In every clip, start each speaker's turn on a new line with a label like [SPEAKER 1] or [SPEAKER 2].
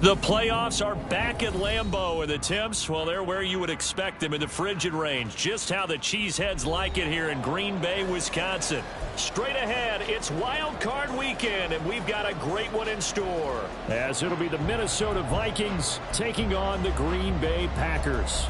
[SPEAKER 1] The playoffs are back at Lambeau, and the temps, well, they're where you would expect them in the frigid range. Just how the Cheeseheads like it here in Green Bay, Wisconsin. Straight ahead, it's Wild Card Weekend, and we've got a great one in store.
[SPEAKER 2] As it'll be the Minnesota Vikings taking on the Green Bay Packers.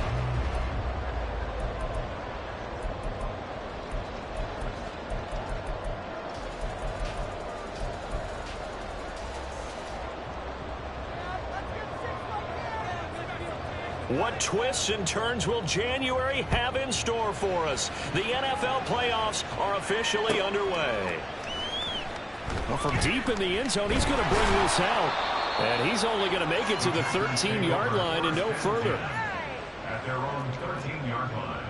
[SPEAKER 1] What twists and turns will January have in store for us? The NFL playoffs are officially underway.
[SPEAKER 2] Well, from deep in the end zone, he's going to bring this out. And he's only going to make it to the 13-yard line and no further.
[SPEAKER 3] At their own 13-yard line.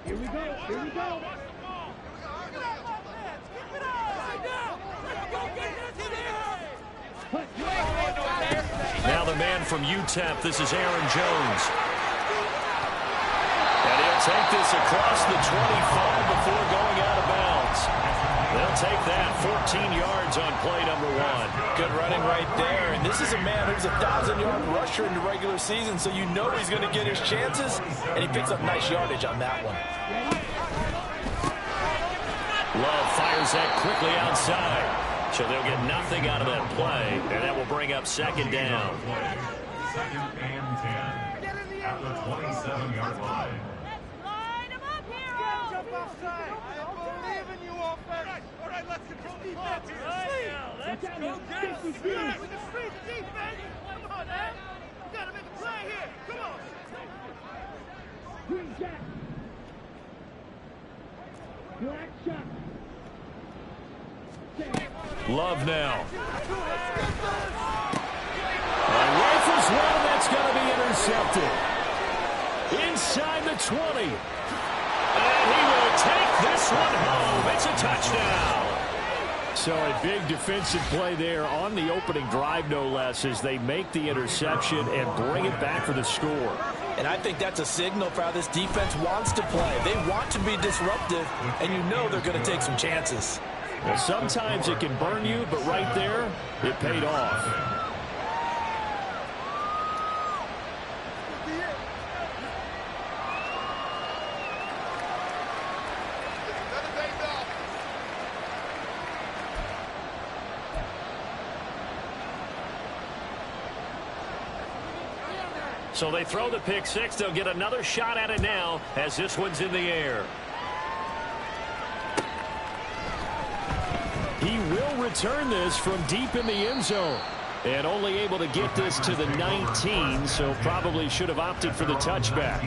[SPEAKER 4] Here we go. Here we go.
[SPEAKER 1] Now the man from UTEP, this is Aaron Jones. And he'll take this across the 25 before going out of bounds. They'll take that 14 yards on play number 1.
[SPEAKER 5] Good running right there. And this is a man who's a 1,000-yard rusher in the regular season, so you know he's going to get his chances, and he picks up nice yardage on that one.
[SPEAKER 1] Love fires that quickly outside. So they'll get nothing out of that play, and that will bring up second down.
[SPEAKER 3] Second and 10 at the 27-yard line.
[SPEAKER 6] Line him up, hero! Jump outside. I believe in you, offense. All right, let's control defense here. Let's go get it. With the street defense. Come on, man. You gotta make a play here. Come on.
[SPEAKER 4] Green jack. Black shot.
[SPEAKER 1] Love now. Rifles one, that's going to be intercepted. Inside the 20. And he will take this one home. It's a touchdown.
[SPEAKER 2] So a big defensive play there on the opening drive, no less, as they make the interception and bring it back for the score.
[SPEAKER 5] And I think that's a signal for how this defense wants to play. They want to be disruptive, and you know they're going to take some chances.
[SPEAKER 2] Well, sometimes it can burn you, but right there, it paid off.
[SPEAKER 1] So they throw the pick six. They'll get another shot at it now as this one's in the air.
[SPEAKER 2] He will return this from deep in the end zone. And only able to get this to the 19, so probably should have opted for the touchback.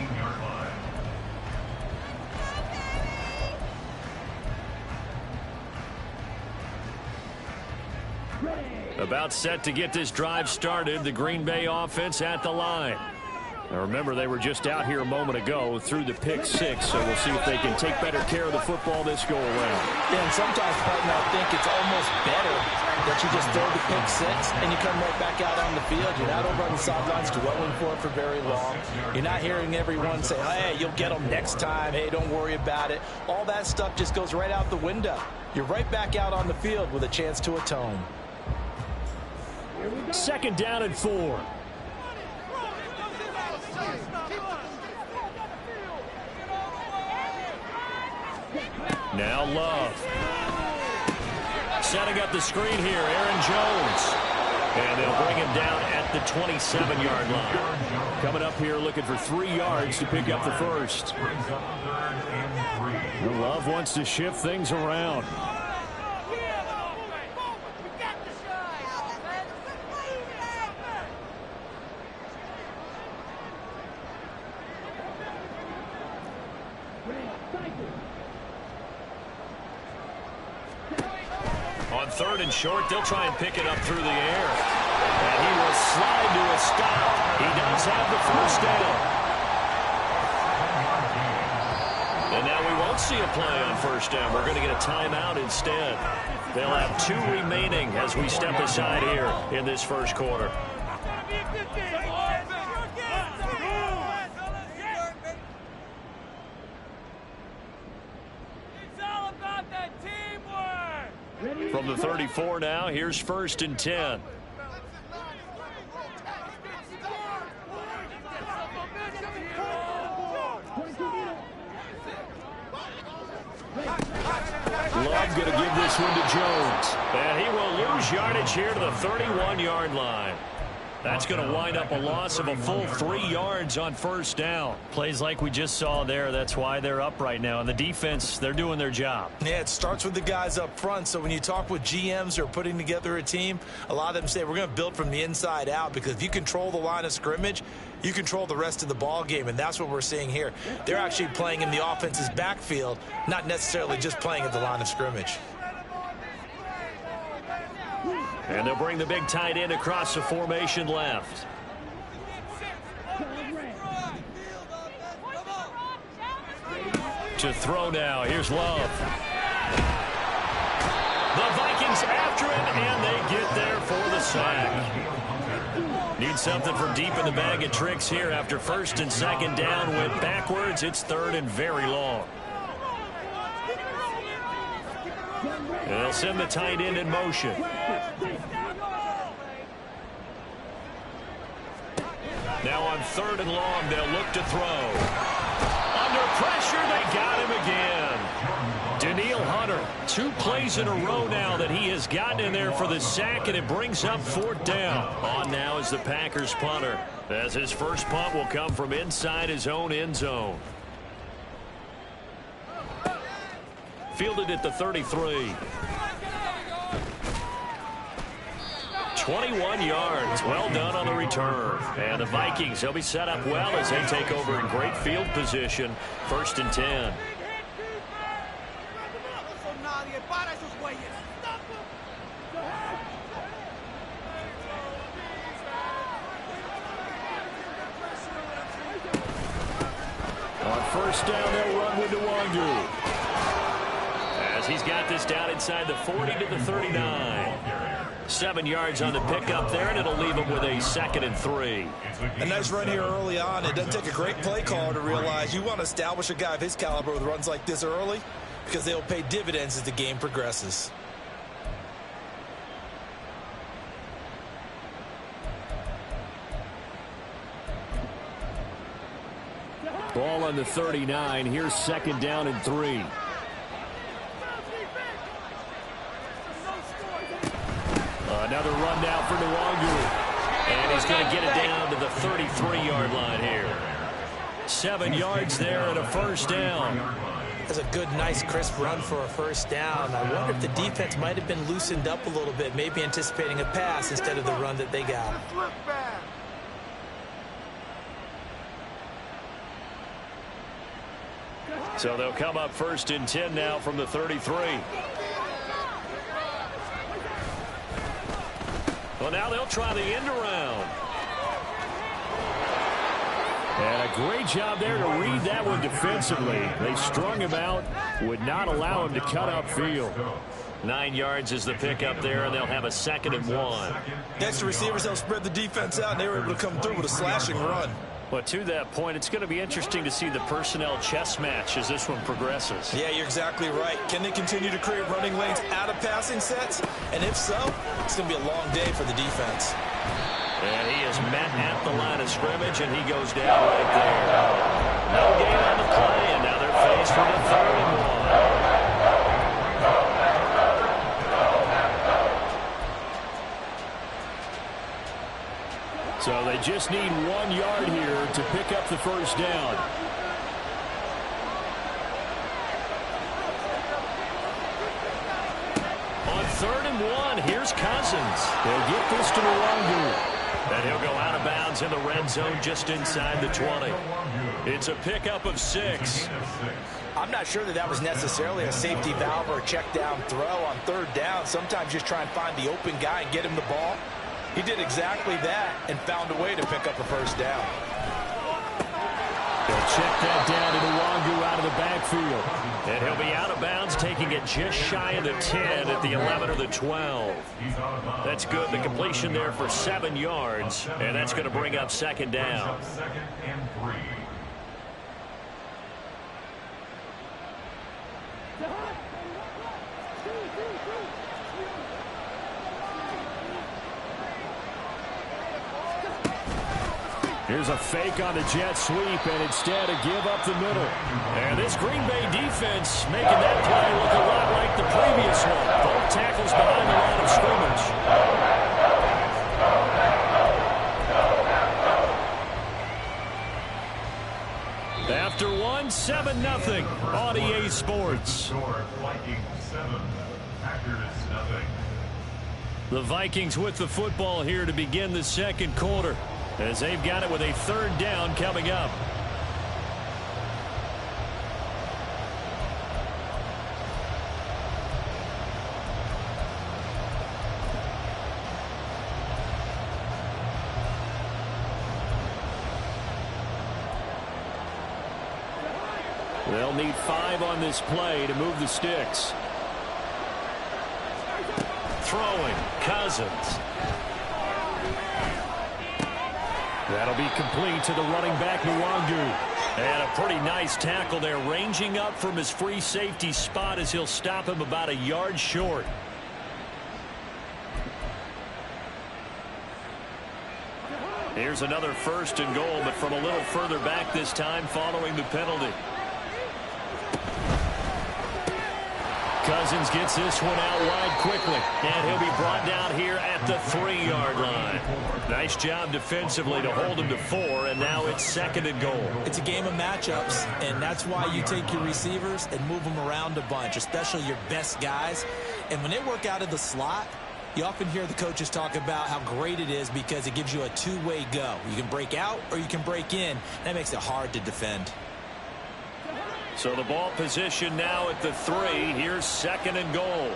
[SPEAKER 1] About set to get this drive started. The Green Bay offense at the line.
[SPEAKER 2] Now remember, they were just out here a moment ago through the pick six, so we'll see if they can take better care of the football this go around.
[SPEAKER 5] Yeah, and sometimes, partner, I think it's almost better that you just throw the pick six and you come right back out on the field. You're not over on the sidelines dwelling for it for very long. You're not hearing everyone say, hey, you'll get them next time. Hey, don't worry about it. All that stuff just goes right out the window. You're right back out on the field with a chance to atone.
[SPEAKER 2] Second down and 4.
[SPEAKER 1] Now Love. Setting up the screen here, Aaron Jones. And they'll bring him down at the 27-yard line.
[SPEAKER 2] Coming up here looking for 3 yards to pick up the first. Love wants to shift things around.
[SPEAKER 1] On third and short, they'll try and pick it up through the air. And he will slide to a stop. He does have the first down. And now we won't won't see a play on first down. We're going to get a timeout instead. They'll have 2 remaining as we step aside here in this first quarter. From the 34 now, here's 1st and 10. Love going to give this one to Jones. And he will lose yardage here to the 31-yard line. That's going to wind up a loss of a full 3 yards on first down. Plays like we just saw there. That's why they're up right now. And the defense, they're doing their job.
[SPEAKER 5] Yeah, it starts with the guys up front. So when you talk with GMs who are putting together a team, a lot of them say we're going to build from the inside out, because if you control the line of scrimmage, you control the rest of the ball game, and that's what we're seeing here. They're actually playing in the offense's backfield, not necessarily just playing at the line of scrimmage.
[SPEAKER 1] And they'll bring the big tight end across the formation left. To throw now. Here's Love. The Vikings after it, and they get there for the sack. Need something from deep in the bag of tricks here after 1st and 2nd down. Went backwards. It's 3rd and very long. And they'll send the tight end in motion. Now on 3rd and long, they'll look to throw. Under pressure, they got him again. Daniil Hunter, 2 plays in a row now that he has gotten in there for the sack, and it brings up 4th down. On now is the Packers punter, as his first punt will come from inside his own end zone. Fielded at the 33. 21 yards. Well done on the return. And the Vikings, they'll be set up well as they take over in great field position. 1st and 10. On 1st down, they'll run with Nwangu. As he's got this down inside the 40 to the 39. 7 yards on the pickup there, and it'll leave him with a 2nd and 3.
[SPEAKER 5] A nice run here early on. It doesn't take a great play caller to realize you want to establish a guy of his caliber with runs like this early, because they'll pay dividends as the game progresses.
[SPEAKER 2] Ball on the 39. Here's 2nd down and 3. Another run down for Nwangu. And he's going to get it down to the 33-yard line here. 7 yards there and a 1st down.
[SPEAKER 5] That's a good, nice, crisp run for a 1st down. I wonder if the defense might have been loosened up a little bit, maybe anticipating a pass instead of the run that they got.
[SPEAKER 1] So they'll come up 1st and 10 now from the 33. Well, now they'll try the end around.
[SPEAKER 2] And a great job there to read that one defensively. They strung him out, would not allow him to cut upfield.
[SPEAKER 1] 9 yards is the pickup there, and they'll have a 2nd and 1.
[SPEAKER 5] Next to receivers, they'll spread the defense out, and they were able to come through with a slashing run.
[SPEAKER 1] But to that point, it's going to be interesting to see the personnel chess match as this one progresses.
[SPEAKER 5] Yeah, you're exactly right. Can they continue to create running lanes out of passing sets? And if so, it's going to be a long day for the defense.
[SPEAKER 1] And he is met at the line of scrimmage, and he goes down right there. No gain on the play, and now they're faced with a 3rd and 1.
[SPEAKER 2] So they just need 1 yard here to pick up the 1st down.
[SPEAKER 1] On 3rd and 1, here's Cousins.
[SPEAKER 2] They'll get this to Nwangu.
[SPEAKER 1] And he'll go out of bounds in the red zone just inside the 20. It's a pickup of 6.
[SPEAKER 5] I'm not sure that was necessarily a safety valve or a check down throw on 3rd down. Sometimes just try and find the open guy and get him the ball. He did exactly that and found a way to pick up a 1st down.
[SPEAKER 1] They'll check that down to Nwangu out of the backfield. And he'll be out of bounds, taking it just shy of the 10 at the 11 or the 12. That's good. The completion there for 7 yards, and that's going to bring up second down.
[SPEAKER 3] Second and 3.
[SPEAKER 1] Here's a fake on the jet sweep, and instead a give up the middle. And this Green Bay defense making that play look a lot like the previous one. Both tackles behind the line of scrimmage. After one, 7-0 on EA Sports.
[SPEAKER 3] Vikings 7, Packers 0.
[SPEAKER 1] The Vikings with the football here to begin the second quarter, as they've got it with a 3rd down coming up. They'll need 5 on this play to move the sticks. Throwing, Cousins. That'll be complete to the running back, Nwangu. And a pretty nice tackle there, ranging up from his free safety spot as he'll stop him about a yard short. Here's another 1st and goal, but from a little further back this time following the penalty. Cousins gets this one out wide quickly, and he'll be brought down here at the 3-yard line. Nice job defensively to hold him to 4, and now it's 2nd and goal.
[SPEAKER 5] It's a game of matchups, and that's why you take your receivers and move them around a bunch, especially your best guys. And when they work out of the slot, you often hear the coaches talk about how great it is because it gives you a two-way go. You can break out or you can break in. That makes it hard to defend.
[SPEAKER 1] So the ball position now at the 3. Here's 2nd and goal.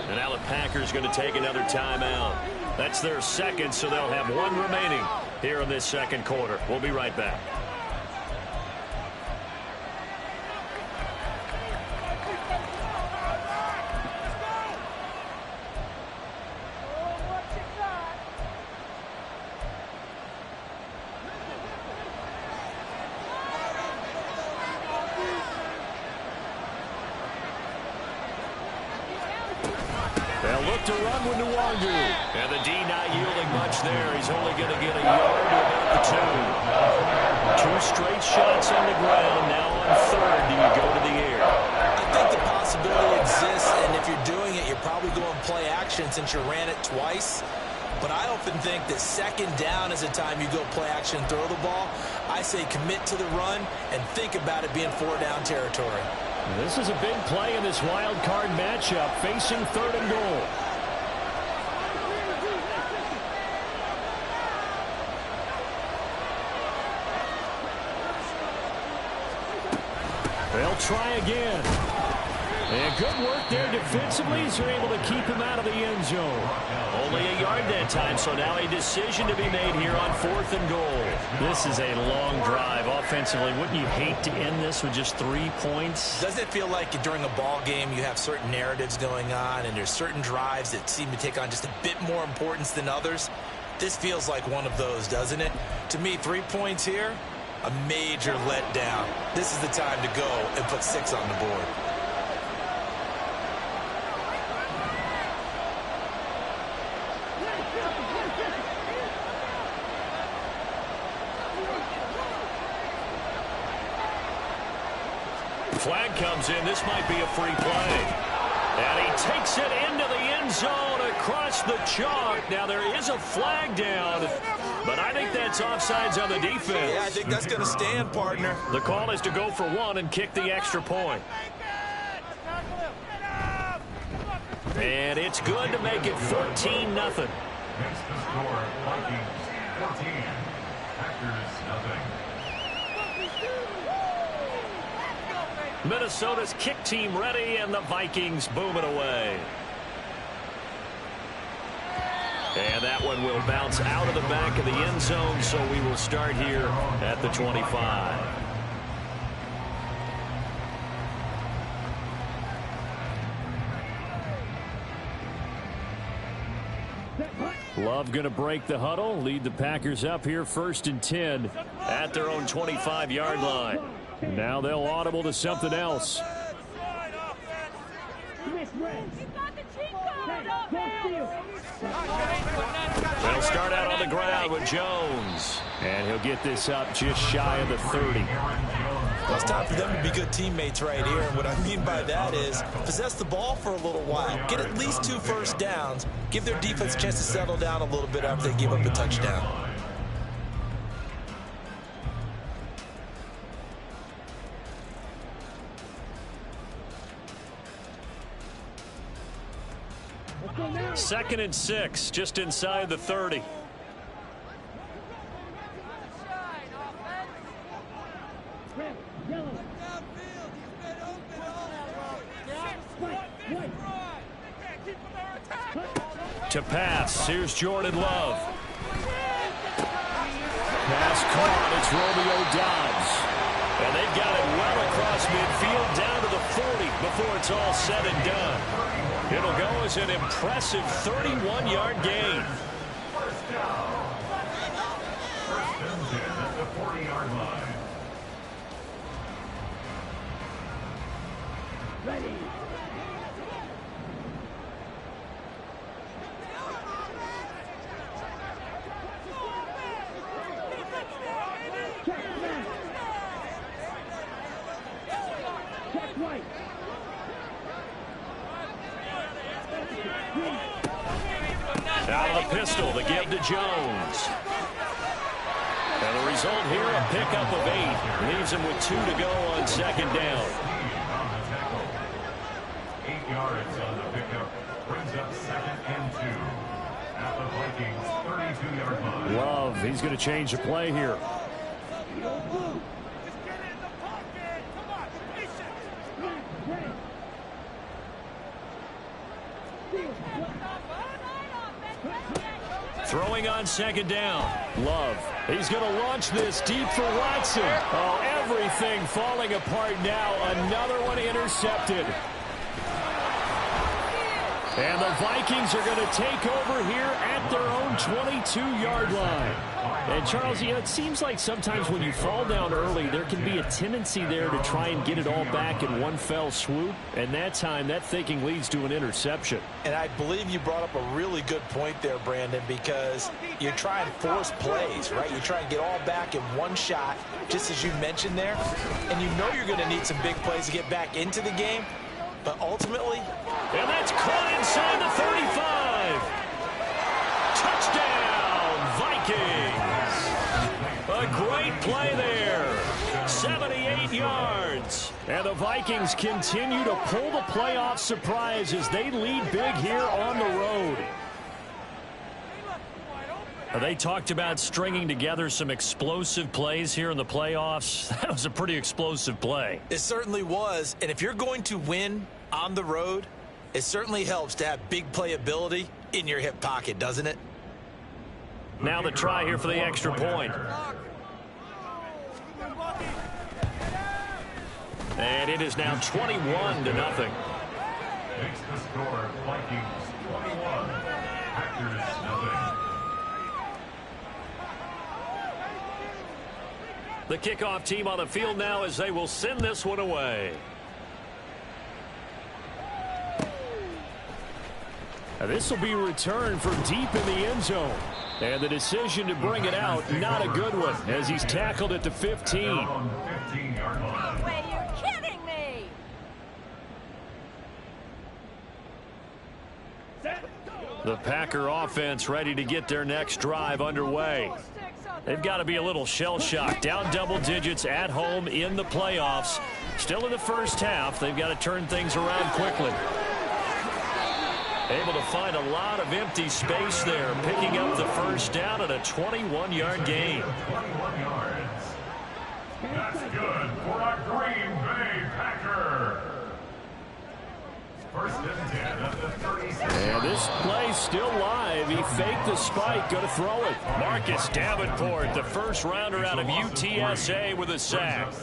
[SPEAKER 1] And now the Packers going to take another timeout. That's their 2nd, so they'll have 1 remaining here in this 2nd quarter. We'll be right back. They'll look to run with Nwangu. And the D not yielding much there. He's only going to get a yard to about the 2. 2 straight shots on the ground. Now on 3rd, do you go to the air?
[SPEAKER 5] I think the possibility exists, and if you're doing it, you're probably going play action since you ran it twice. But I often think that 2nd down is the time you go play action and throw the ball. I say commit to the run and think about it being 4-down territory.
[SPEAKER 1] This is a big play in this wild card matchup, facing 3rd and goal. They'll try again. And good work there defensively as they're able to keep him out of the end zone. Only a yard that time, so now a decision to be made here on 4th and goal. This is a long drive offensively. Wouldn't you hate to end this with just 3 points?
[SPEAKER 5] Doesn't it feel like during a ball game you have certain narratives going on and there's certain drives that seem to take on just a bit more importance than others? This feels like one of those, doesn't it? To me, 3 points here, a major letdown. This is the time to go and put 6 on the board.
[SPEAKER 1] Flag comes in. This might be a free play. And he takes it into the end zone across the chalk. Now there is a flag down, but I think that's offsides on the defense.
[SPEAKER 5] Yeah, I think that's going to stand, partner.
[SPEAKER 1] The call is to go for 1 and kick the extra point. And it's good to make it 14-0.
[SPEAKER 3] Next to score, Vikings 14, Packers 0.
[SPEAKER 1] Minnesota's kick team ready, and the Vikings booming away. And that one will bounce out of the back of the end zone, so we will start here at the 25. Love going to break the huddle, lead the Packers up here 1st and 10 at their own 25-yard line. Now they'll audible to something else. They'll start out on the ground with Jones. And he'll get this up just shy of the 30.
[SPEAKER 5] Well, it's time for them to be good teammates right here. And what I mean by that is possess the ball for a little while. Get at least 2 first downs. Give their defense a chance to settle down a little bit after they give up a touchdown.
[SPEAKER 1] Second and 6, just inside the 30. To pass, here's Jordan Love. Pass caught, it's Romeo Doubs. And they've got it well across midfield down to the 40 before it's all said and done. It'll go as an impressive 31-yard gain.
[SPEAKER 3] First down. First and 10 at the 40-yard line.
[SPEAKER 4] Ready.
[SPEAKER 1] Out of the pistol, the give to Jones. And the result here, a pickup of 8. Leaves him with 2 to go on second down.
[SPEAKER 3] 8 yards on the pickup. Brings up 2nd and 2. At the Vikings 32-yard line.
[SPEAKER 1] Love, he's going to change the play here. Throwing on second down. Love. He's going to launch this deep for Watson. Oh, everything falling apart now. Another one intercepted. And the Vikings are going to take over here at their own 22-yard line. And, Charles, you know, it seems like sometimes when you fall down early, there can be a tendency there to try and get it all back in one fell swoop. And that time, that thinking leads to an interception.
[SPEAKER 5] And I believe you brought up a really good point there, Brandon, because you try and force plays, right? You try and get all back in one shot, just as you mentioned there. And you know you're going to need some big plays to get back into the game. But ultimately...
[SPEAKER 1] And that's caught inside the 35. Touchdown, Vikings. A great play there. 78 yards. And the Vikings continue to pull the playoff surprise as they lead big here on the road. They talked about stringing together some explosive plays here in the playoffs. That was a pretty explosive play.
[SPEAKER 5] It certainly was. And if you're going to win on the road, it certainly helps to have big playability in your hip pocket, doesn't it?
[SPEAKER 1] Now the try here for the extra point. And it is now 21-0.
[SPEAKER 3] Makes the score Vikings 21, Packers 0.
[SPEAKER 1] The kickoff team on the field now as they will send this one away. Now this will be returned from deep in the end zone. And the decision to bring it out, not a good one, as he's tackled at the 15.
[SPEAKER 3] 15-yard line.
[SPEAKER 6] No way, you're kidding me!
[SPEAKER 1] The Packer offense ready to get their next drive underway. They've got to be a little shell-shocked. Down double digits at home in the playoffs. Still in the first half. They've got to turn things around quickly. Able to find a lot of empty space there, picking up the first down at a 21-yard gain.
[SPEAKER 3] 21 yards. That's good for a Green Bay Packer. First and 10 at the 36.
[SPEAKER 1] And this play's still live. He faked the spike. Going to throw it. Marcus Davenport, the first rounder out of UTSA with a sack.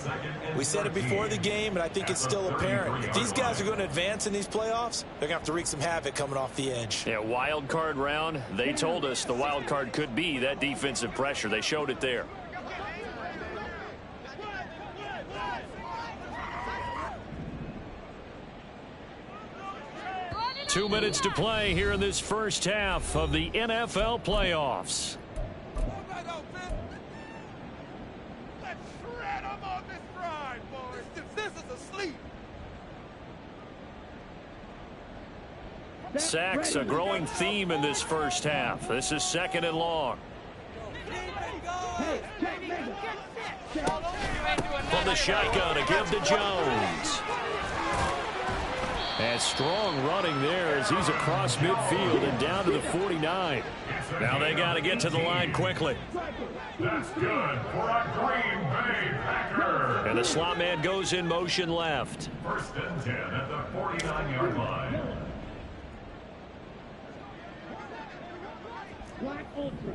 [SPEAKER 5] We said it before the game, and I think it's still apparent. If these guys are going to advance in these playoffs, they're going to have to wreak some havoc coming off the edge.
[SPEAKER 1] Yeah, wild card round. They told us the wild card could be that defensive pressure. They showed it there. Two minutes to play here in this first half of the NFL playoffs.
[SPEAKER 6] Let's shred them on this drive, boys. This is asleep.
[SPEAKER 1] Sacks a growing theme in this first half. This is second and long. From the shotgun, a give to Jones. And strong running there as he's across midfield and down to the 49. Now they got to get to the line quickly.
[SPEAKER 3] That's good for a Green Bay Packer.
[SPEAKER 1] And the slot man goes in motion left.
[SPEAKER 3] First and 10 at the 49-yard line.
[SPEAKER 4] Black Ultra.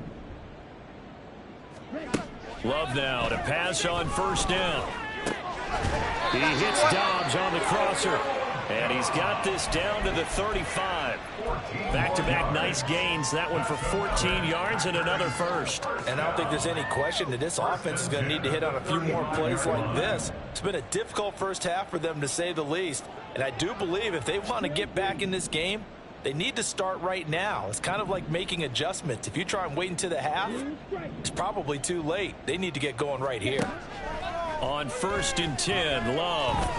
[SPEAKER 1] Love now to pass on first down. He hits Dobbs on the crosser. And he's got this down to the 35. Back-to-back nice gains. That one for 14 yards and another first.
[SPEAKER 5] And I don't think there's any question that this offense is going to need to hit on a few more plays like this. It's been a difficult first half for them, to say the least. And I do believe if they want to get back in this game, they need to start right now. It's kind of like making adjustments. If you try and wait until the half, it's probably too late. They need to get going right here.
[SPEAKER 1] On first and 10, Love.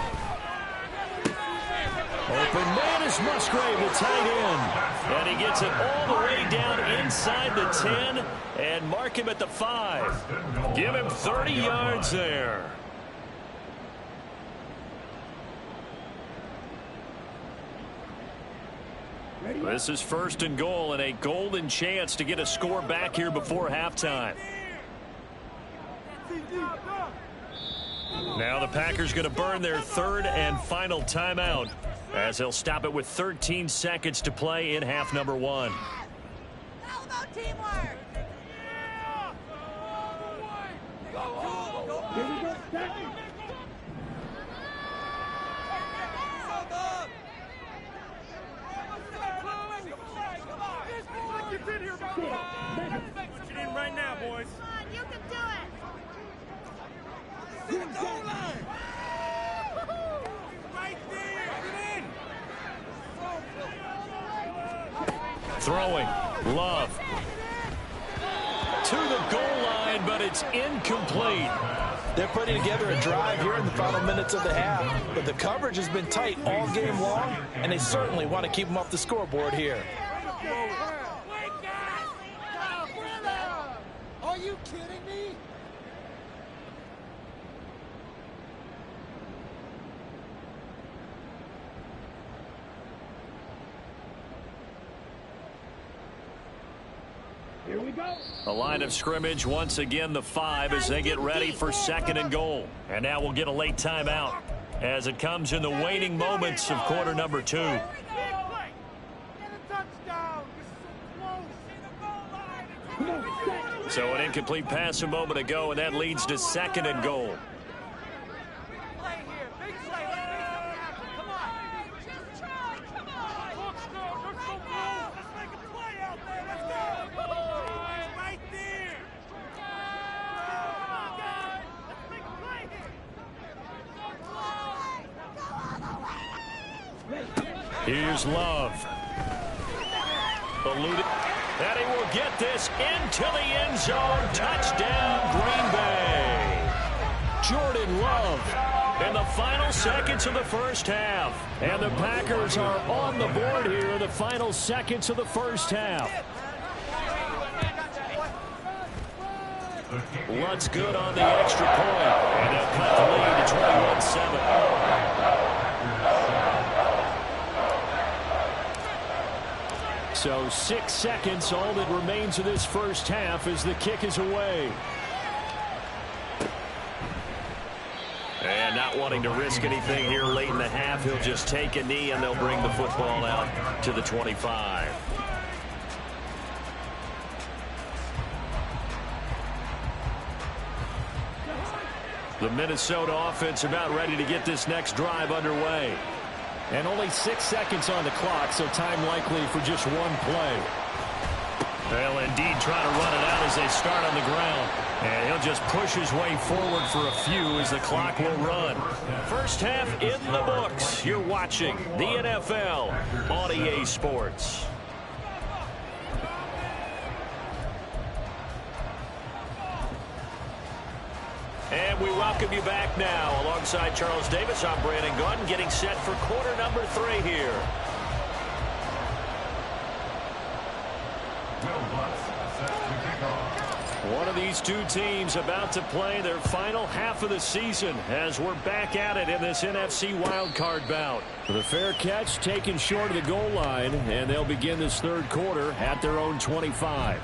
[SPEAKER 1] Open man is Musgrave, the tight end. And he gets it all the way down inside the 10 and mark him at the 5. Give him 30 yards there. This is first and goal and a golden chance to get a score back here before halftime. Now the Packers going to burn their third and final timeout as they'll stop it with 13 seconds to play in half number 1.
[SPEAKER 6] How about teamwork?
[SPEAKER 4] Here we go. Second.
[SPEAKER 6] Put it in right now, boys. Come on, you can do it. See the goal line. Right there. Get in.
[SPEAKER 1] Throwing. Love. To the goal line, but it's incomplete.
[SPEAKER 5] They're putting together a drive here in the final minutes of the half, but the coverage has been tight all game long, and they certainly want to keep them off the scoreboard here.
[SPEAKER 6] Are you kidding me?
[SPEAKER 4] Here we go.
[SPEAKER 1] A line of scrimmage once again the 5 as they get ready for second and goal. And now we'll get a late timeout as it comes in the waning moments of quarter number 2.
[SPEAKER 6] Get a touchdown. This is so close.
[SPEAKER 1] So an incomplete pass a moment ago, and that leads to second and goal.
[SPEAKER 6] Play here. Big play. Let's make something happen. Come on. Just try. Come on. Let's go. Let's go. Let's make a play out there. Let's go. Right there. Come on, guys. Let's make a play here.
[SPEAKER 1] Here's Love. Eluded. And he will get this into the end zone. Touchdown, Green Bay. Jordan Love in the final seconds of the first half. And the Packers are on the board here in the final seconds of the first half. What's good on the extra point. And they'll cut the lead to 21-7. So 6 seconds, all that remains of this first half as the kick is away. And now not wanting to risk anything here late in the half. He'll just take a knee, and they'll bring the football out to the 25. The Minnesota offense about ready to get this next drive underway.
[SPEAKER 2] And only 6 seconds on the clock, so time likely for just one play.
[SPEAKER 1] They'll indeed try to run it out as they start on the ground. And he'll just push his way forward for a few as the clock will run. First half in the books. You're watching the NFL on EA Sports. And we welcome you back now. Alongside Charles Davis, I'm Brandon Gunn, getting set for quarter number 3 here. One of these two teams about to play their final half of the season as we're back at it in this NFC wildcard bout.
[SPEAKER 2] The fair catch taken short of the goal line, and they'll begin this third quarter at their own 25.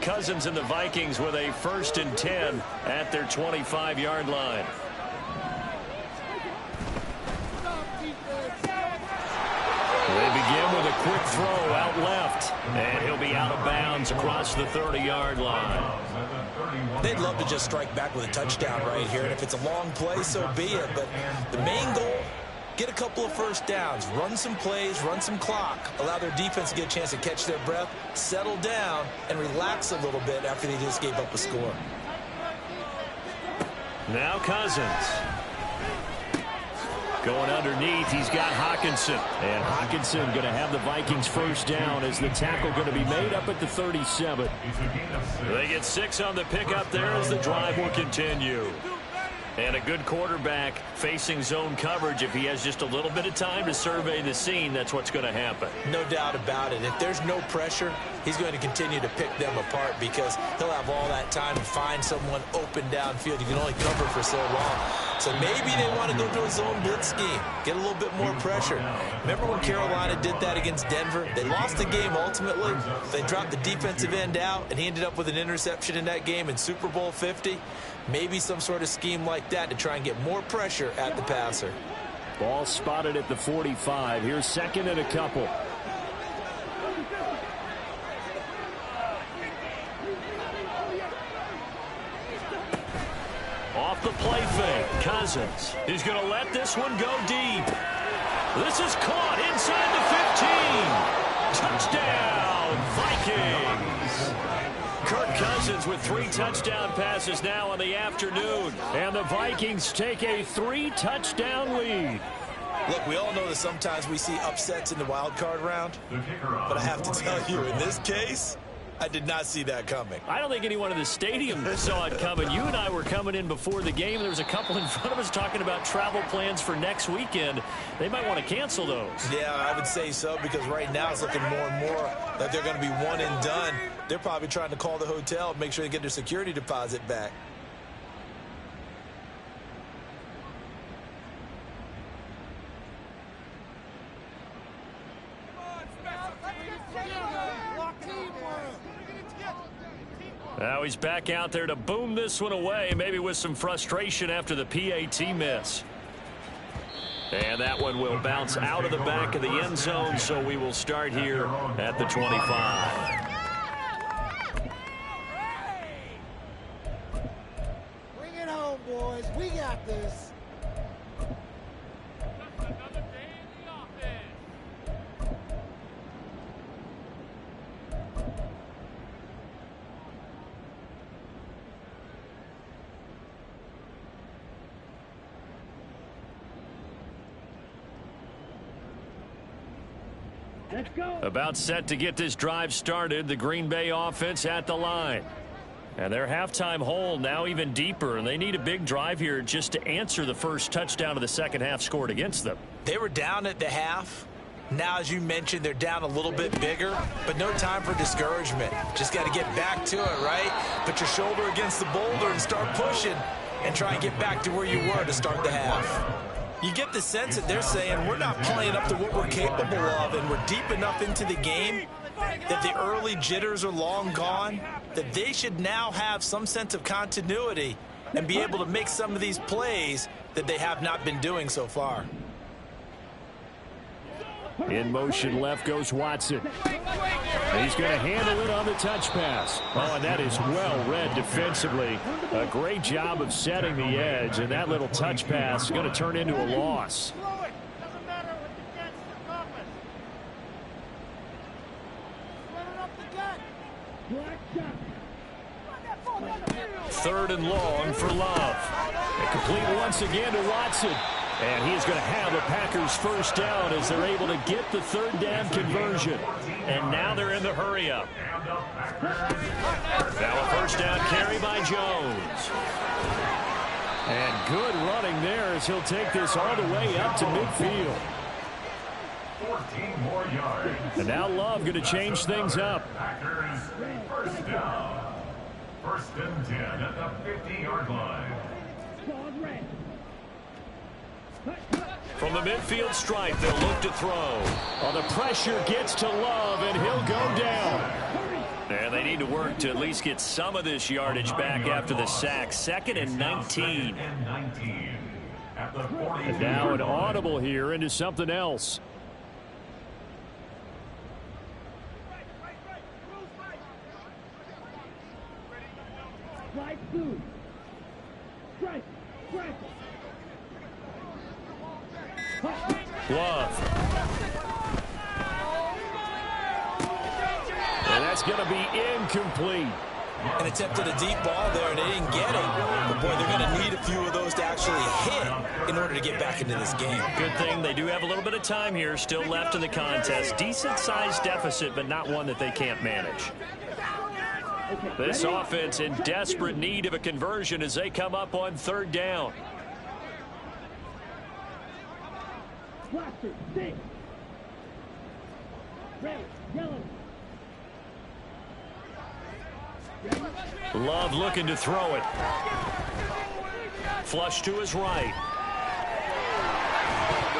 [SPEAKER 1] Cousins and the Vikings with a 1st and 10 at their 25-yard line. They begin with a quick throw out left, and he'll be out of bounds across the 30-yard line.
[SPEAKER 5] They'd love to just strike back with a touchdown right here, and if it's a long play, so be it. But the main goal, get a couple of first downs, run some plays, run some clock, allow their defense to get a chance to catch their breath, settle down, and relax a little bit after they just gave up a score.
[SPEAKER 1] Now Cousins. Going underneath, he's got Hawkinson.
[SPEAKER 2] And Hawkinson going to have the Vikings first down as the tackle going to be made up at the 37.
[SPEAKER 1] They get 6 on the pickup there as the drive will continue. And a good quarterback facing zone coverage. If he has just a little bit of time to survey the scene, that's what's going to happen.
[SPEAKER 5] No doubt about it. If there's no pressure, he's going to continue to pick them apart because he'll have all that time to find someone open downfield. You can only cover for so long. So maybe they want to go to a zone blitz scheme, get a little bit more pressure. Remember when Carolina did that against Denver? They lost the game ultimately. They dropped the defensive end out, and he ended up with an interception in that game in Super Bowl 50. Maybe some sort of scheme like that to try and get more pressure at the passer.
[SPEAKER 2] Ball spotted at the 45. Here's 2nd and a couple.
[SPEAKER 1] Off the play fake, Cousins. He's going to let this one go deep. This is caught inside the 15. Touchdown, Vikings. Kirk Cousins with 3 touchdown passes now in the afternoon.
[SPEAKER 2] And the Vikings take a 3-touchdown lead.
[SPEAKER 5] Look, we all know that sometimes we see upsets in the wild card round. But I have to tell you, in this case, I did not see that coming.
[SPEAKER 1] I don't think anyone in the stadium saw it coming. You and I were coming in before the game. There was a couple in front of us talking about travel plans for next weekend. They might want to cancel those.
[SPEAKER 5] Yeah, I would say so, because right now it's looking more and more that they're going to be one and done. They're probably trying to call the hotel and make sure they get their security deposit back.
[SPEAKER 1] Now he's back out there to boom this one away, maybe with some frustration after the PAT miss. And that one will bounce out of the back of the end zone, so we will start here at the 25.
[SPEAKER 6] Bring it home, boys. We got this.
[SPEAKER 4] Let's go.
[SPEAKER 1] About set to get this drive started, the Green Bay offense at the line. And their halftime hole now even deeper, and they need a big drive here just to answer the first touchdown of the second half scored against them.
[SPEAKER 5] They were down at the half. Now, as you mentioned, they're down a little bit bigger, but no time for discouragement. Just got to get back to it, right? Put your shoulder against the boulder and start pushing and try and get back to where you were to start the half. You get the sense that they're saying we're not playing up to what we're capable of, and we're deep enough into the game that the early jitters are long gone, that they should now have some sense of continuity and be able to make some of these plays that they have not been doing so far.
[SPEAKER 1] In motion left goes Watson. He's going to handle it on the touch pass. Oh, and that is well read defensively. A great job of setting the edge, and that little touch pass is going to turn into a loss.
[SPEAKER 6] Doesn't matter what the cat's accomplishment. Running up the gut.
[SPEAKER 4] Black shot.
[SPEAKER 1] Third and long for Love. And complete once again to Watson. And he is going to have a Packers first down as they're able to get the third down conversion.
[SPEAKER 2] And now they're in the hurry-up. Now a first down carry by Jones.
[SPEAKER 1] And good running there as he'll take this all the way up to midfield.
[SPEAKER 3] 14 more yards.
[SPEAKER 1] And now Love going to change things up.
[SPEAKER 3] Packers first down. First and 10 at the 50-yard line.
[SPEAKER 4] Ball red.
[SPEAKER 2] From the midfield stripe, they'll look to throw.
[SPEAKER 1] Oh, the pressure gets to Love, and he'll go down.
[SPEAKER 2] And they need to work to at least get some of this yardage back after the sack. 2nd and 19.
[SPEAKER 3] At the
[SPEAKER 1] And now an audible here into something else.
[SPEAKER 4] Right through. Strike. Strike.
[SPEAKER 2] Love.
[SPEAKER 1] And that's going to be incomplete.
[SPEAKER 5] And attempted a deep ball there, and they didn't get it. But, boy, they're going to need a few of those to actually hit in order to get back into this game.
[SPEAKER 2] Good thing they do have a little bit of time here still left in the contest. Decent-sized deficit, but not one that they can't manage. This offense in desperate need of a conversion as they come up on third down.
[SPEAKER 4] Blaster. Six. Red. Yellow.
[SPEAKER 2] Love looking to throw it. Flush to his right.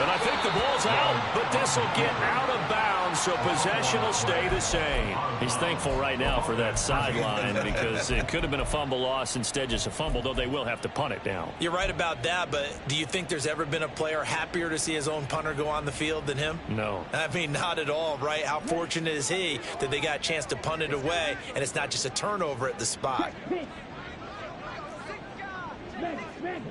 [SPEAKER 2] And I think the ball's out, but this will get out of bounds, so possession will stay the same. He's thankful right now for that sideline because it could have been a fumble loss, instead just a fumble, though they will have to punt it down.
[SPEAKER 5] You're right about that, but do you think there's ever been a player happier to see his own punter go on the field than him?
[SPEAKER 2] No.
[SPEAKER 5] I mean, not at all, right? How fortunate is he that they got a chance to punt it away, and it's not just a turnover at the spot.
[SPEAKER 4] Pitch. Red. Red.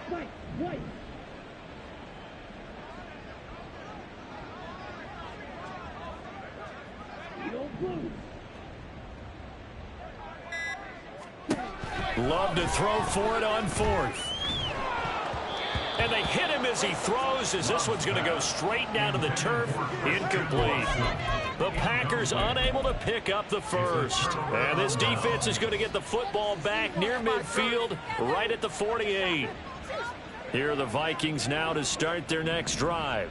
[SPEAKER 4] White. White. Yellow. Blue.
[SPEAKER 2] Love to throw for it on fourth. And they hit him as he throws, as this one's going to go straight down to the turf. Incomplete. The Packers unable to pick up the first. And this defense is going to get the football back near midfield, right at the 48. Here are the Vikings now to start their next drive.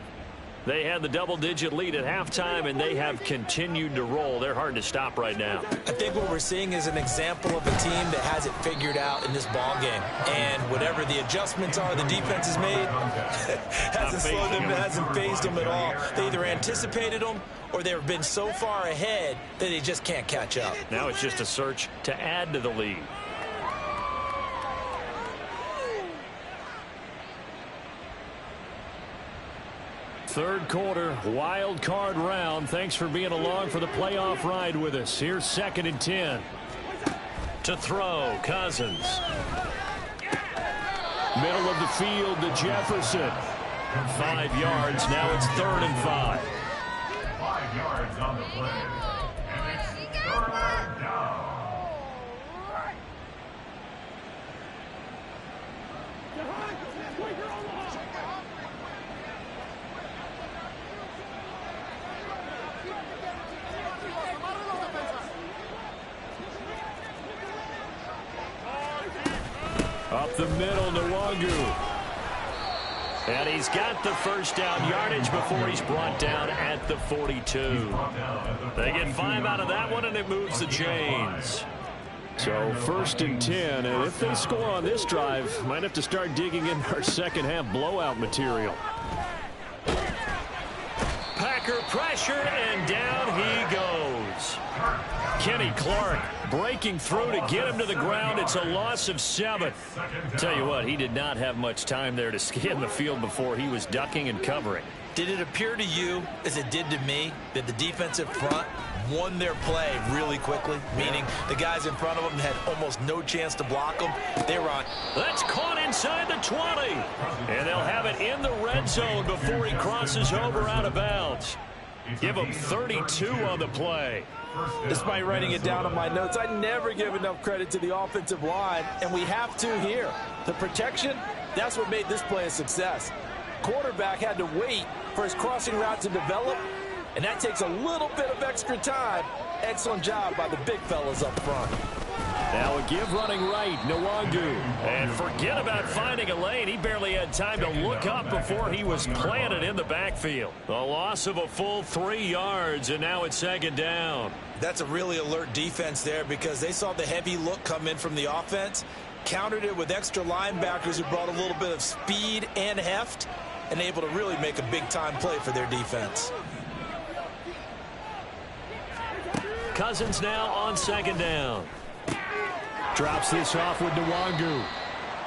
[SPEAKER 2] They had the double-digit lead at halftime, and they have continued to roll. They're hard to stop right now.
[SPEAKER 5] I think what we're seeing is an example of a team that has it figured out in this ball game. And whatever the adjustments are the defense has made, hasn't slowed them, hasn't phased them at all. They either anticipated them or they've been so far ahead that they just can't catch up.
[SPEAKER 2] Now it's just a search to add to the lead.
[SPEAKER 1] Third quarter, wild card round. Thanks for being along for the playoff ride with us. Here's 2nd and 10.
[SPEAKER 2] To throw, Cousins.
[SPEAKER 1] Middle of the field to Jefferson.
[SPEAKER 2] 5 yards. Now it's 3rd and 5.
[SPEAKER 3] 5 yards on the play. And it's third down.
[SPEAKER 1] Up the middle, Nwangu.
[SPEAKER 2] And he's got the first down yardage before he's brought down at the 42. They get 5 out of that one, and it moves the chains.
[SPEAKER 1] So 1st and 10, and if they score on this drive, might have to start digging in our second half blowout material.
[SPEAKER 2] Packer pressure, and down he goes.
[SPEAKER 1] Kenny Clark breaking through to get him to the ground. It's a loss of 7. Tell you what, he did not have much time there to scan the field before he was ducking and covering.
[SPEAKER 5] Did it appear to you, as it did to me, that the defensive front won their play really quickly? Meaning the guys in front of them had almost no chance to block them. They were on.
[SPEAKER 1] That's caught inside the 20. And they'll have it in the red zone before he crosses over out of bounds. Give him 32 on the play.
[SPEAKER 5] Despite writing it down on my notes, I never give enough credit to the offensive line, and we have to here. The protection, that's what made this play a success. Quarterback had to wait for his crossing route to develop, and that takes a little bit of extra time. Excellent job by the big fellas up front.
[SPEAKER 1] Now a give running right, Nwangu. And forget about finding a lane. He barely had time to look up before he was planted in the backfield. A loss of a full 3 yards, and now it's second down.
[SPEAKER 5] That's a really alert defense there because they saw the heavy look come in from the offense, countered it with extra linebackers who brought a little bit of speed and heft, and able to really make a big-time play for their defense.
[SPEAKER 1] Cousins now on second down.
[SPEAKER 2] Drops this off with Nwangu.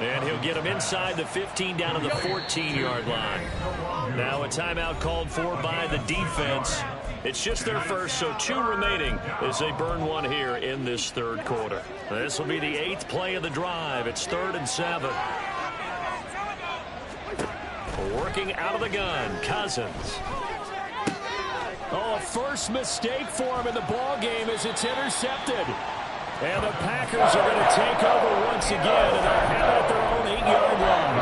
[SPEAKER 1] And he'll get him inside the 15 down to the 14-yard line. Now a timeout called for by the defense. It's just their first, so 2 remaining as they burn 1 here in this third quarter. This will be the 8th play of the drive. It's 3rd and 7. Working out of the gun, Cousins.
[SPEAKER 2] Oh, a first mistake for him in the ball game as it's intercepted. And the Packers are going to take over once again, and they'll have it at their own 8-yard line.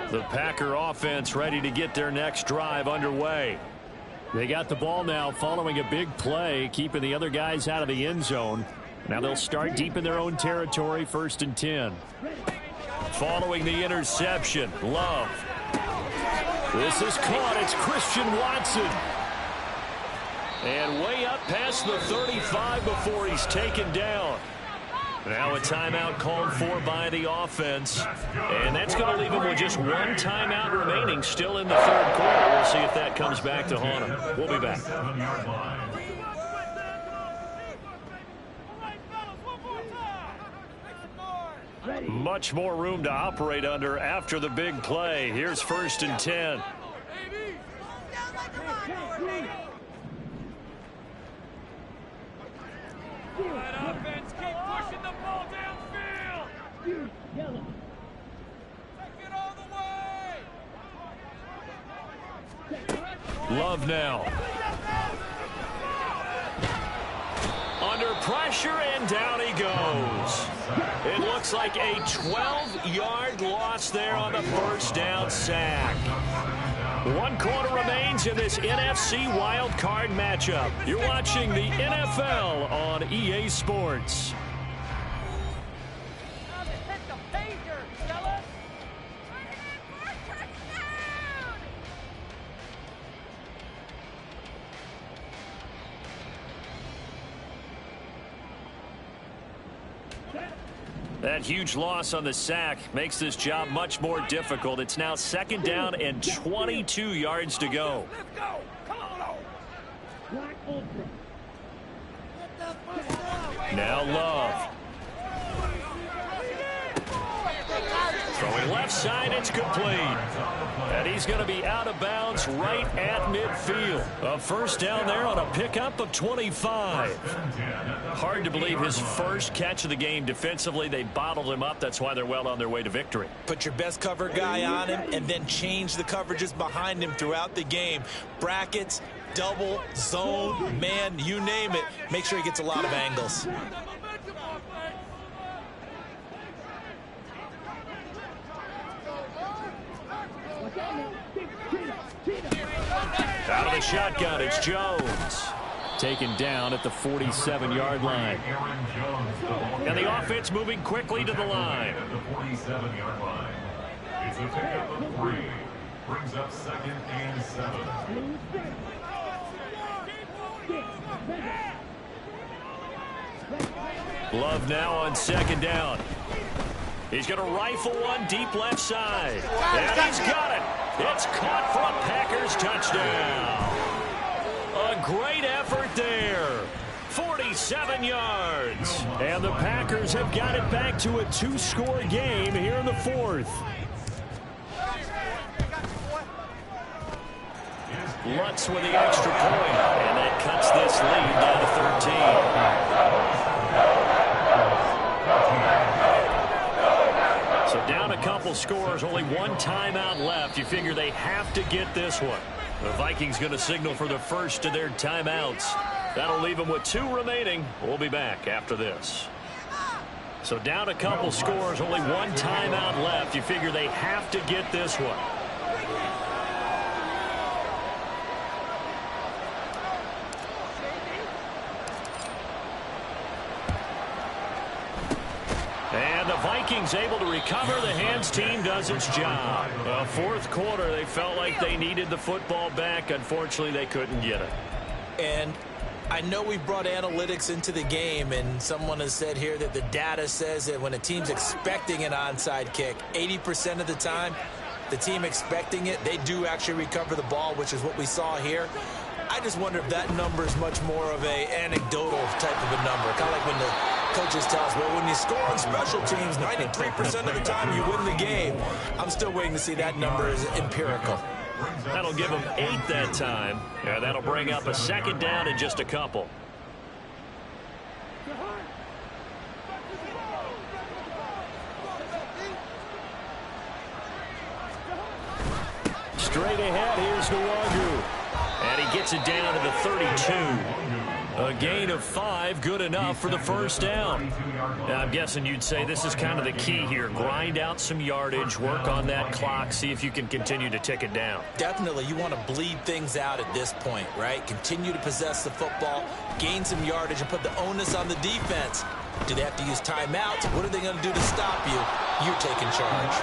[SPEAKER 1] The Packer offense ready to get their next drive underway.
[SPEAKER 2] They got the ball now following a big play, keeping the other guys out of the end zone. Now they'll start deep in their own territory, 1st and 10.
[SPEAKER 1] Following the interception, Love.
[SPEAKER 2] This is caught. It's Christian Watson.
[SPEAKER 1] And way up past the 35 before he's taken down. Now a timeout called for by the offense. And that's going to leave him with just 1 timeout remaining still in the third quarter. We'll see if that comes back to haunt him. We'll be back. Much more room to operate under after the big play. Here's 1st and 10.
[SPEAKER 6] Offense, keep pushing the ball downfield.
[SPEAKER 4] Yellow.
[SPEAKER 6] Take it all the way.
[SPEAKER 1] Love now. Under pressure, and down he goes. It looks like a 12-yard loss there on the first down sack. 1 quarter remains in this NFC wildcard matchup. You're watching the NFL on EA Sports. That huge loss on the sack makes this job much more difficult. It's now 2nd down and 22 yards to go.
[SPEAKER 6] Let's go. Come on.
[SPEAKER 4] Black Ultra.
[SPEAKER 1] Now Love. Throwing left side, it's complete. And he's going to be out of bounds right at midfield. A first down there on a pickup of 25. Hard to believe his first catch of the game defensively. They bottled him up. That's why they're well on their way to victory.
[SPEAKER 5] Put your best cover guy on him and then change the coverages behind him throughout the game. Brackets, double, zone, man, you name it. Make sure he gets a lot of angles.
[SPEAKER 1] Out of the shotgun, it's Jones.
[SPEAKER 2] Taken down at the 47-yard line.
[SPEAKER 1] And the offense moving quickly to the line.
[SPEAKER 3] At the 47-yard line. It's a pickup of 3. Brings up 2nd and 7.
[SPEAKER 1] Love now on second down. He's going to rifle one deep left side. And he's got it. It's caught for a Packers touchdown. A great effort there. 47 yards. And the Packers have got it back to a 2-score game here in the fourth. Lutz with the extra point. And that cuts this lead down to 13. So down a couple scores, only one timeout left. You figure they have to get this one. The Vikings going to signal for the first of their timeouts. That'll leave them with 2 remaining. We'll be back after this. So down a couple scores, only one timeout left. You figure they have to get this one. And the Vikings able to recover. The hands team does its job. Fourth quarter, they felt like they needed the football back. Unfortunately, they couldn't get it.
[SPEAKER 5] And I know we've brought analytics into the game, and someone has said here that the data says that when a team's expecting an onside kick, 80% of the time, the team expecting it, they do actually recover the ball, which is what we saw here. I just wonder if that number is much more of a anecdotal type of a number. Kind of like when the coaches tell us, well, when you score on special teams, 93% of the time you win the game. I'm still waiting to see that number is empirical.
[SPEAKER 1] That'll give them 8 that time. Yeah, that'll bring up a second down in just a couple. Straight ahead, here's Nwangu. And he gets it down to the 32. A gain of 5, good enough for the first down. Now, I'm guessing you'd say this is kind of the key here. Grind out some yardage, work on that clock, see if you can continue to tick it down.
[SPEAKER 5] Definitely, you want to bleed things out at this point, right? Continue to possess the football, gain some yardage, and put the onus on the defense. Do they have to use timeouts? What are they going to do to stop you? You're taking charge.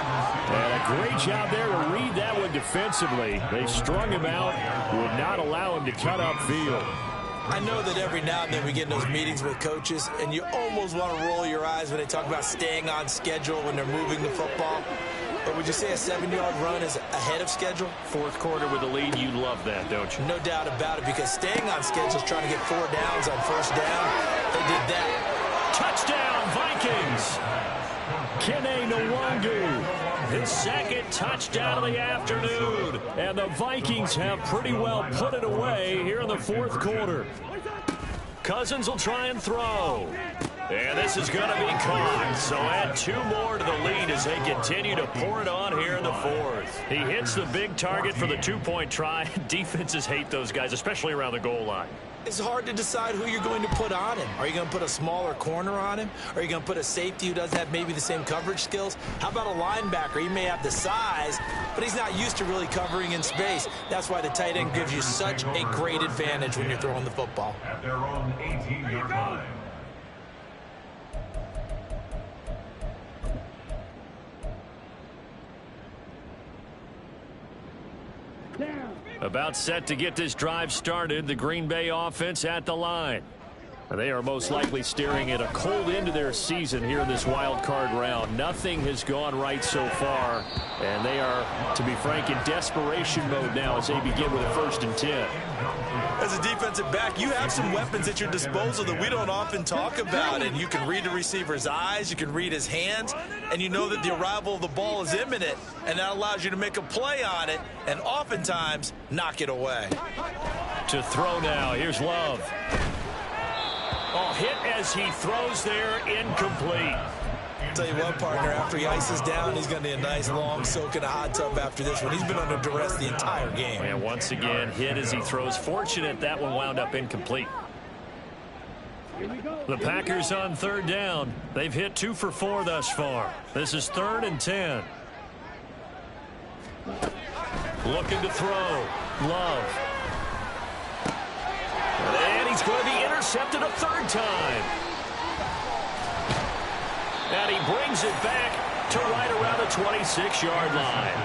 [SPEAKER 2] And a great job there to read that one defensively. They strung him out, would not allow him to cut upfield.
[SPEAKER 5] I know that every now and then we get in those meetings with coaches, and you almost want to roll your eyes when they talk about staying on schedule when they're moving the football. But would you say a 7-yard run is ahead of schedule?
[SPEAKER 1] Fourth quarter with the lead, you love that, don't you?
[SPEAKER 5] No doubt about it, because staying on schedule is trying to get 4 downs on first down. They did that.
[SPEAKER 1] Touchdown, Vikings! Kene Nwangu, his second touchdown of the afternoon. And the Vikings have pretty well put it away here in the fourth quarter. Cousins will try and throw. And this is going to be caught. So add 2 more to the lead as they continue to pour it on here in the fourth. He hits the big target for the 2-point try. Defenses hate those guys, especially around the goal line.
[SPEAKER 5] It's hard to decide who you're going to put on him. Are you going to put a smaller corner on him? Are you going to put a safety who doesn't have maybe the same coverage skills? How about a linebacker? He may have the size, but he's not used to really covering in space. That's why the tight end gives you such a great advantage when you're throwing the football.
[SPEAKER 3] At their own 18-yard line.
[SPEAKER 1] About set to get this drive started, the Green Bay offense at the line. They are most likely staring at a cold end to their season here in this wild card round. Nothing has gone right so far, and they are, to be frank, in desperation mode now as they begin with a 1st and 10.
[SPEAKER 5] As a defensive back, you have some weapons at your disposal that we don't often talk about, and you can read the receiver's eyes, you can read his hands, and you know that the arrival of the ball is imminent, and that allows you to make a play on it and oftentimes knock it away.
[SPEAKER 1] To throw now, here's Love. Oh, hit as he throws there, incomplete.
[SPEAKER 5] Tell you what, partner, after he ices down, he's going to need a nice long soak in a hot tub after this one. He's been under duress the entire game.
[SPEAKER 1] And once again, hit as he throws. Fortunate that one wound up incomplete. The Packers on 3rd down. They've hit 2 for 4 thus far. This is 3rd and 10. Looking to throw. Love. And he's going to be intercepted a 3rd time. And he brings it back to right around the 26-yard line.